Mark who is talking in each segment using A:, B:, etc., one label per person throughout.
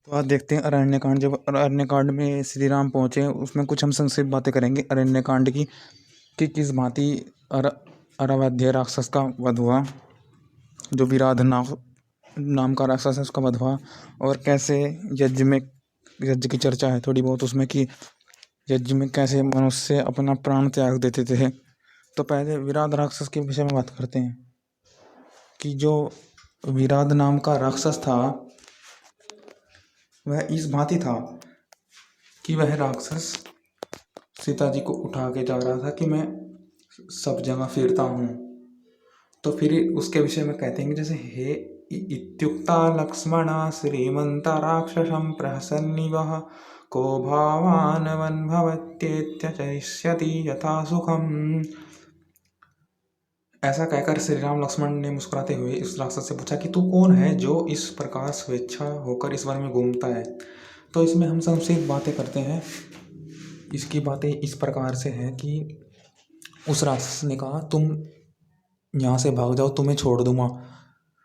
A: तो आज देखते हैं अरण्यकांड। जब अरण्यकांड में श्री राम पहुँचे, उसमें कुछ हम संक्षिप्त बातें करेंगे अरण्यकांड की कि किस भांति अर अरावध्य राक्षस का वध हुआ, जो विराध नाम का राक्षस है उसका वध हुआ, और कैसे यज्ञ की चर्चा है थोड़ी बहुत उसमें कि यज्ञ में कैसे मनुष्य अपना प्राण त्याग देते थे। तो पहले विराध राक्षस के विषय में बात करते हैं कि जो विराध नाम का राक्षस था वह इस भांति था कि वह राक्षस सीता जी को उठा के जा रहा था कि मैं सब जगह फिरता हूँ। तो फिर उसके विषय में कहते हैं कि जैसे हे इत्युक्ता लक्ष्मण श्रीमंत राक्षसं प्रहसन्निवः को भावान वन भवत्येत्य चरिष्यति यथा सुखम। ऐसा कहकर श्री राम लक्ष्मण ने मुस्कुराते हुए इस राक्षस से पूछा कि तू कौन है जो इस प्रकार स्वेच्छा होकर इस वन में घूमता है। तो इसमें हम सबसे बातें करते हैं। इसकी बातें इस प्रकार से हैं कि उस राक्षस ने कहा तुम यहाँ से भाग जाओ, तुम्हें छोड़ दूंगा,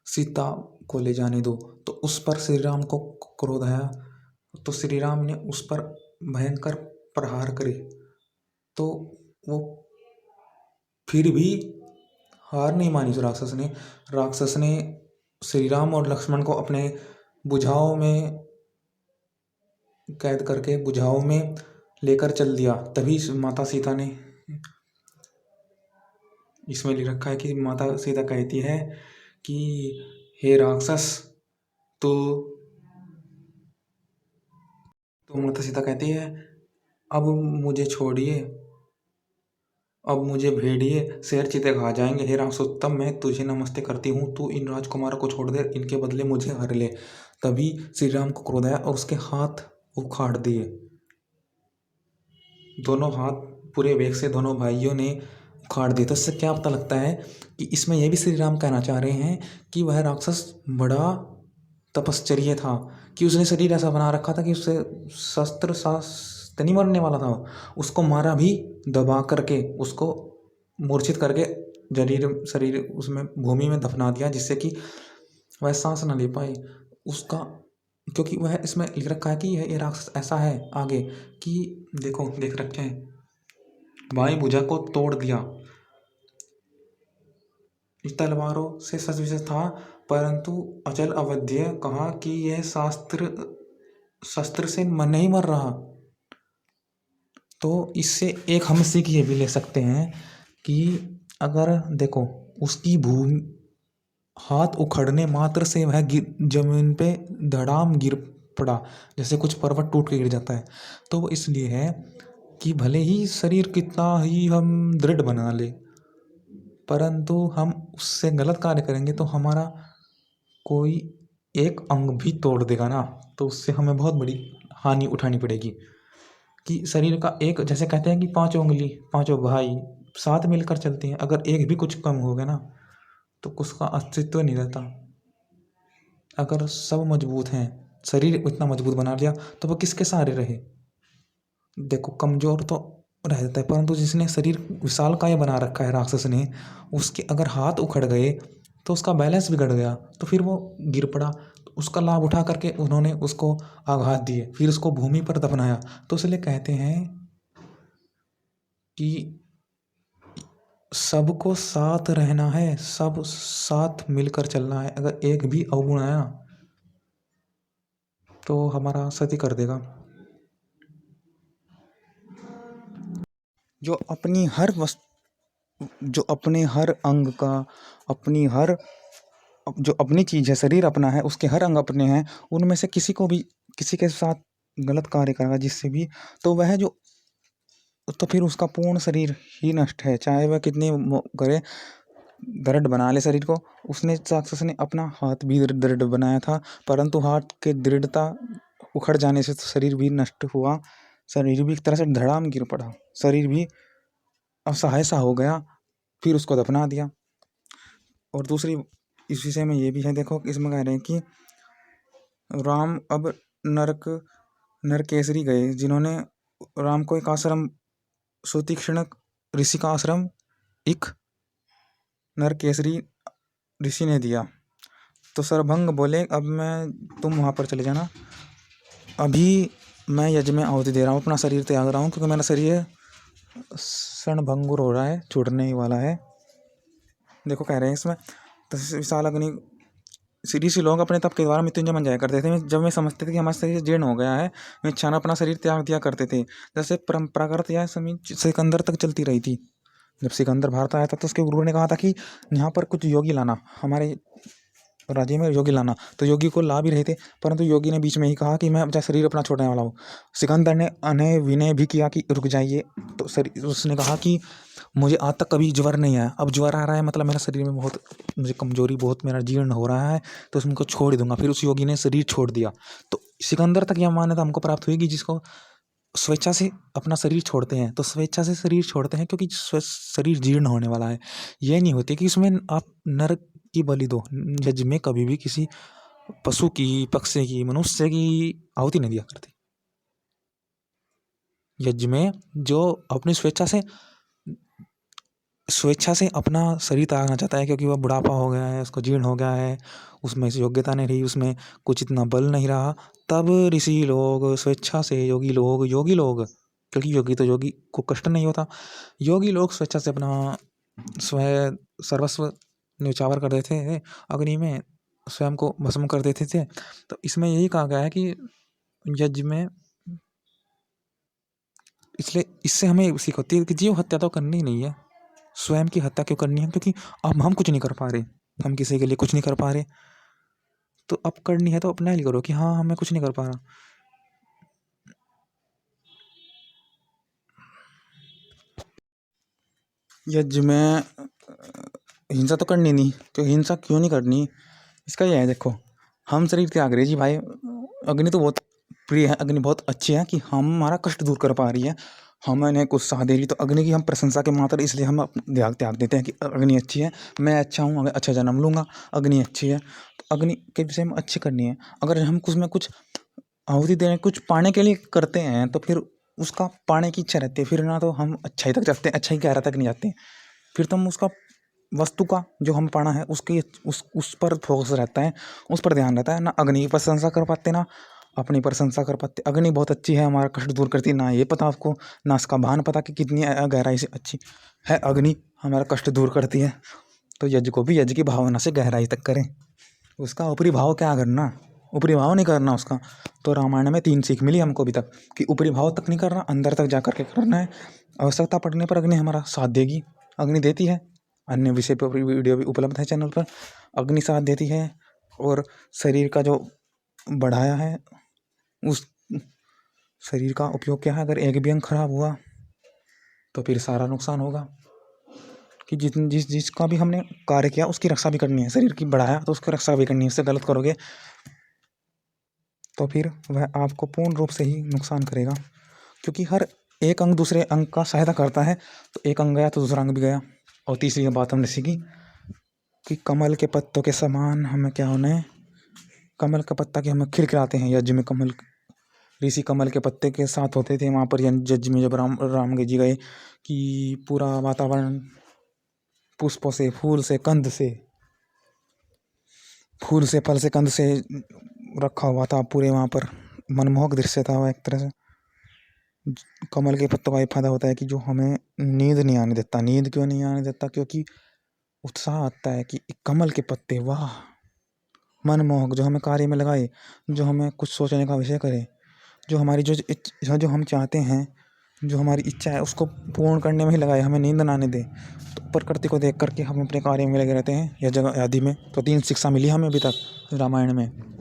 A: सीता को ले जाने दो। तो उस पर श्री राम को क्रोध आया, तो श्री राम ने उस पर भयंकर प्रहार करे। तो वो फिर भी हार नहीं मानी। उस राक्षस ने श्री राम और लक्ष्मण को अपने बुझाओं में कैद करके बुझाओं में लेकर चल दिया। तभी माता सीता ने, इसमें लिख रखा है कि माता सीता कहती है कि हे राक्षस, तो माता सीता कहती है अब मुझे छोड़िए, अब मुझे भेड़िए शेर चीते खा जाएंगे। हे राक्षसोत्तम, मैं तुझे नमस्ते करती हूँ, तू इन राजकुमारों को छोड़ दे, इनके बदले मुझे हर ले। तभी श्री राम को क्रोध आया और उसके हाथ उखाड़ दिए। दोनों हाथ पूरे वेग से दोनों भाइयों ने उखाड़ दिए। तो इससे क्या पता लगता है कि इसमें यह भी श्री राम कहना चाह रहे हैं कि वह राक्षस बड़ा तपश्चर्य था, कि उसने शरीर ऐसा बना रखा था कि उससे शस्त्र शास्त्र नहीं मरने वाला था। उसको मारा भी दबा करके, उसको मूर्छित करके शरीर उसमें भूमि में दफना दिया, जिससे कि वह सांस न ले पाए उसका। क्योंकि वह इसमें लिख रखा है कि यह राक्षस ऐसा है आगे कि देखो देख रखे हैं बाई भुजा को तोड़ दिया, इस तलवारों से सज विजय था, परंतु अचल अवध्य कहा कि यह शस्त्र से मन नहीं मर रहा। तो इससे एक हम सीख ये भी ले सकते हैं कि अगर देखो उसकी भूमि हाथ उखड़ने मात्र से वह जमीन पे धड़ाम गिर पड़ा, जैसे कुछ पर्वत टूट के गिर जाता है। तो वो इसलिए है कि भले ही शरीर कितना ही हम दृढ़ बना ले, परंतु हम उससे गलत कार्य करेंगे तो हमारा कोई एक अंग भी तोड़ देगा ना, तो उससे हमें बहुत बड़ी हानि उठानी पड़ेगी। कि शरीर का एक, जैसे कहते हैं कि पांचों उंगली पांचों भाई साथ मिलकर चलते हैं, अगर एक भी कुछ कम हो गया ना तो उसका अस्तित्व नहीं रहता। अगर सब मजबूत हैं, शरीर इतना मजबूत बना लिया, तो वह किसके सहारे रहे। देखो कमजोर तो रह जाता है, परंतु जिसने शरीर विशालकाय बना रखा है राक्षस ने, उसके अगर हाथ उखड़ गए तो उसका बैलेंस बिगड़ गया, तो फिर वो गिर पड़ा। तो उसका लाभ उठा करके उन्होंने उसको आघात दिए, फिर उसको भूमि पर दफनाया। तो इसलिए कहते हैं कि सबको साथ रहना है, सब साथ मिलकर चलना है। अगर एक भी अवगुण आया तो हमारा सती कर देगा। जो अपनी हर जो अपने हर अंग का, अपनी हर जो अपनी चीज़ है, शरीर अपना है, उसके हर अंग अपने हैं, उनमें से किसी को भी किसी के साथ गलत कार्य करेगा जिससे भी, तो वह जो तो फिर उसका पूर्ण शरीर ही नष्ट है, चाहे वह कितनी करे, दृढ़ बना ले शरीर को। उसने राक्षस ने अपना हाथ भी दृढ़ बनाया था, परंतु हाथ के दृढ़ता उखड़ जाने से तो शरीर भी नष्ट हुआ, शरीर भी एक तरह से धड़ाम गिर पड़ा, शरीर भी असहाय सा हो गया, फिर उसको दफना दिया। और दूसरी इस विषय में ये भी है, देखो इसमें कह रहे हैं कि राम अब नरकेसरी गए, जिन्होंने राम को एक आश्रम, सुतीक्ष्ण ऋषि का आश्रम एक नरकेसरी ऋषि ने दिया। तो सरभंग बोले अब तुम वहाँ पर चले जाना, अभी मैं यज्ञ में आहुति दे रहा हूँ, अपना शरीर त्याग रहा हूँ, क्योंकि मेरा शरीर क्षणभंगुर हो रहा है, छूटने ही वाला है। देखो कह रहे हैं इसमें, तो विशाल अग्नि ऋषि लोग अपने तप के द्वारा मृत्युंजय बन जाया करते थे। जब वे समझते थे कि हमारा शरीर जीर्ण हो गया है, वे क्षण अपना शरीर त्याग दिया करते थे। जैसे परंपरागत यह समय सिकंदर तक चलती रही थी। जब सिकंदर भारत आया था तो उसके गुरु ने कहा था कि यहाँ पर कुछ योगी लाना, हमारे राज्य में योगी लाना। तो योगी को ला भी रहे थे, परंतु योगी ने बीच में ही कहा कि मैं अपना शरीर अपना छोड़ने वाला हूँ। सिकंदर ने उन्हें विनय भी किया कि रुक जाइए, तो उसने कहा कि मुझे आज तक कभी ज्वर नहीं आया, अब ज्वर आ रहा है, मतलब मेरा शरीर में बहुत, मुझे कमजोरी बहुत, मेरा जीर्ण हो रहा है, तो उसमें को छोड़ दूंगा। फिर उस योगी ने शरीर छोड़ दिया। तो सिकंदर तक यह मान्यता हमको प्राप्त हुई कि जिसको स्वेच्छा से अपना शरीर छोड़ते हैं, तो स्वेच्छा से शरीर छोड़ते हैं क्योंकि शरीर जीर्ण होने वाला है। यह नहीं होती कि उसमें आप नरक की बलि दो। यज्ञ में कभी भी किसी पशु की, पक्षी की, मनुष्य की आहुति नहीं दिया करते। यज्ञ में जो अपनी स्वेच्छा से अपना शरीर त्यागना चाहता है, क्योंकि वह बुढ़ापा हो गया है, उसको जीर्ण हो गया है, उसमें से योग्यता नहीं रही, उसमें कुछ इतना बल नहीं रहा, तब ऋषि लोग स्वेच्छा से, योगी लोग, क्योंकि योगी तो योगी को कष्ट नहीं होता, योगी लोग स्वेच्छा से अपना स्वयं सर्वस्व न्यौछावर कर देते थे अग्नि में, स्वयं को भस्म कर देते थे। तो इसमें यही कहा गया है कि यज्ञ में, इसलिए इससे हमें सीख होती है कि जीव हत्या तो करनी नहीं है। स्वयं की हत्या क्यों करनी है? क्योंकि अब हम कुछ नहीं कर पा रहे, हम किसी के लिए कुछ नहीं कर पा रहे, तो अब करनी है तो अपना ही करो कि हाँ मैं कुछ नहीं कर पा रहा। यज्ञ में हिंसा तो करनी नहीं, क्योंकि हिंसा क्यों नहीं करनी, इसका यह है, देखो हम शरीर त्याग रहे जी भाई, अग्नि तो बहुत प्रिय है, अग्नि बहुत अच्छी है कि हमारा कष्ट दूर कर पा रही है, हमने कुछ साथ दे रही, तो अग्नि की हम प्रशंसा के मात्र इसलिए हम त्याग देते हैं कि अग्नि अच्छी है, मैं अच्छा हूँ, अच्छा जन्म लूँगा, अग्नि अच्छी है, तो अग्नि के विषय में अच्छी करनी है। अगर हम कुछ आहुति देने, कुछ पाने के लिए करते हैं, तो फिर उसका पाने की इच्छा रहती है, फिर ना तो हम अच्छाई तक जाते हैं, अच्छाई गहरा तक नहीं जाते, फिर तो हम उसका वस्तु का जो हम पाना है उसकी उस पर फोकस रहता है, उस पर ध्यान रहता है, ना अग्नि की प्रशंसा कर पाते, ना अपनी प्रशंसा कर पाते। अग्नि बहुत अच्छी है, हमारा कष्ट दूर करती है, ना ये पता आपको, ना इसका भान पता कि कितनी गहराई से अच्छी है अग्नि, हमारा कष्ट दूर करती है। तो यज्ञ को भी यज्ञ की भावना से गहराई तक करें, उसका ऊपरी भाव क्या करना, ऊपरी भाव नहीं करना उसका। तो रामायण में 3 सीख मिली हमको अभी तक कि ऊपरी भाव तक नहीं करना, अंदर तक जा करके करना है। आवश्यकता पड़ने पर अग्नि हमारा साथ देगी, अग्नि देती है, अन्य विषय पर वीडियो भी उपलब्ध है चैनल पर, अग्नि साथ देती है। और शरीर का जो बढ़ाया है, उस शरीर का उपयोग क्या है, अगर एक भी अंग खराब हुआ तो फिर सारा नुकसान होगा, कि जिसका भी हमने कार्य किया उसकी रक्षा भी करनी है। शरीर की बढ़ाया तो उसकी रक्षा भी करनी है, उससे गलत करोगे तो फिर वह आपको पूर्ण रूप से ही नुकसान करेगा, क्योंकि हर एक अंग दूसरे अंग का सहायता करता है, तो एक अंग गया तो दूसरा अंग भी गया। और तीसरी बात हमने सीखी कि कमल के पत्तों के समान हमें क्या होना है, कमल का पत्ता के हमें खिलखिलाते हैं। यज्ञ में कमल, ऋषि कमल के पत्ते के साथ होते थे वहाँ पर। यज्ञ में जब राम जी गए कि पूरा वातावरण पुष्पों से, फूल से, कंद से, फूल से, फल से, कंद से रखा हुआ था पूरे, वहाँ पर मनमोहक दृश्य था वह एक तरह से। कमल के पत्तों का ये फायदा होता है कि जो हमें नींद नहीं आने देता। नींद क्यों नहीं आने देता? क्योंकि उत्साह आता है कि कमल के पत्ते, वाह, मनमोहक, जो हमें कार्य में लगाए, जो हमें कुछ सोचने का विषय करे, जो हमारी जो हम चाहते हैं, जो हमारी इच्छा है उसको पूर्ण करने में ही लगाए, हमें नींद ना आने दे। तो प्रकृति को देख करके हम अपने कार्य में लगे रहते हैं, यह जगह आदि में। तो 3 शिक्षा मिली हमें अभी तक रामायण में।